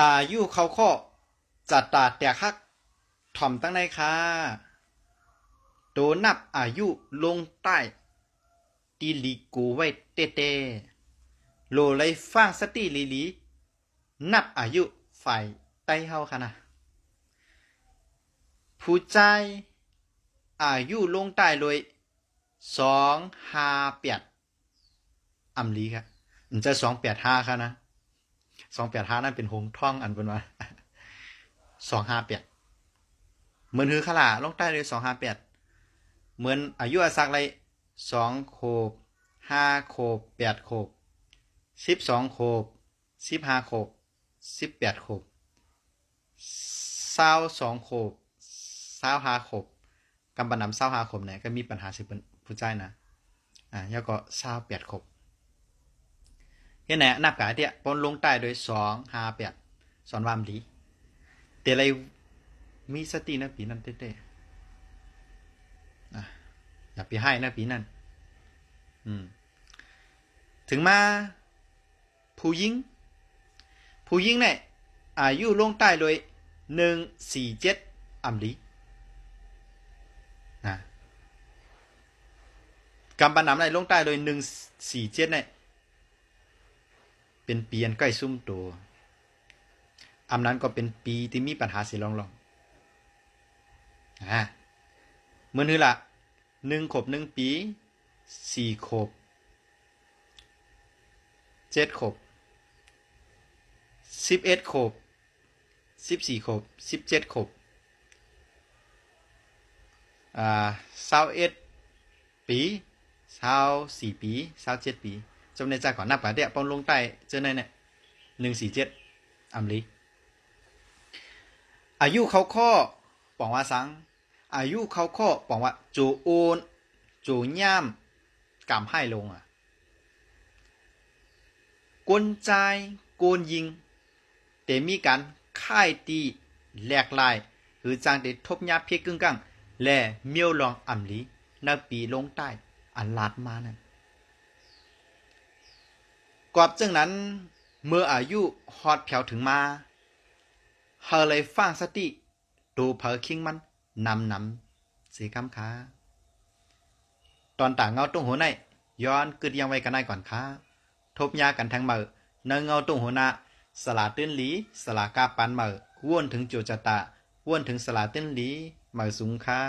อายุเขาข้อจัดตาแต่คักถ่อมตั้งในค่ะโดนับอายุลงใต้ตีลีกูไว้เต้เต้โลเลยฟังสติลีลีนับอายุฝ่ายใต้เฮาค่ะนะผู้ใจอายุลงใต้เลย258อำลีครับมันจะ285ค่ะนะ285นั่นเป็นหงท่องอันเป็นว่า258เหมือนฮือขลาลงใต้เลย258เหมือนอายุอาศักไร2 โคบ5 โคบ8 โคบ12 โคบ15 โคบ18 โคบ22 โคบ25 โคบกำปนำ25 โคบเนี่ยก็มีปัญหาสิเป็นผู้ใจนะแล้วก็28 โคบเห็นไหนนับกาเดียปนลงใต้โดย258สอนวามดีแต่อะไรมีสตินะปีนั้นเต้ๆอย่าไปให้นะปีนั้นถึงมาผู้หญิงเนี่ยอายุลงใต้โดย147อำลีนะกำปนำในลงใต้โดย147เนี่ยเป็นปีอันใกล้ซุ่มตัวอำนั้นก็เป็นปีที่มีปัญหาสิลองเหมือนหือละ1 ขวบ 1 ปี4 ขวบ7 ขวบ11 ขวบ14 ขวบ17 ขวบ21 ปี24 ปี27 ปีจำในใจก่อนนับกันเดี๋ยวปอนลงใต้เจอในเนี่ย147อำลีอายุเขาข้อปองว่าสังอายุเขาข้อปองว่าจูโอนจูย่ามกำให้ลงกลใจโกนยิงแต่มีการค่ายตีแหลกลายหรือจางเดทบยาเพียกึ่งกังและเมียวลองอ่ำลีในปีลงใต้อันลาดมานั้นกอบจึงนั้นเมื่ออายุฮอดแผวถึงมาเฮาเลยฟังสติดูเผอคิงมันนำสีคำค้าตอนต่างเงาตุ้งหัวในย้อนกึดยังไว้กันได้ก่อนค้าทบยากันทั้งเมื่อเนเงาตุ้งหัวหน้าสลาตื้นหลีสลากาปันเมื่อว่นถึงโจจตาว่นถึงสลาตื้นหลีเมื่อสูงค้า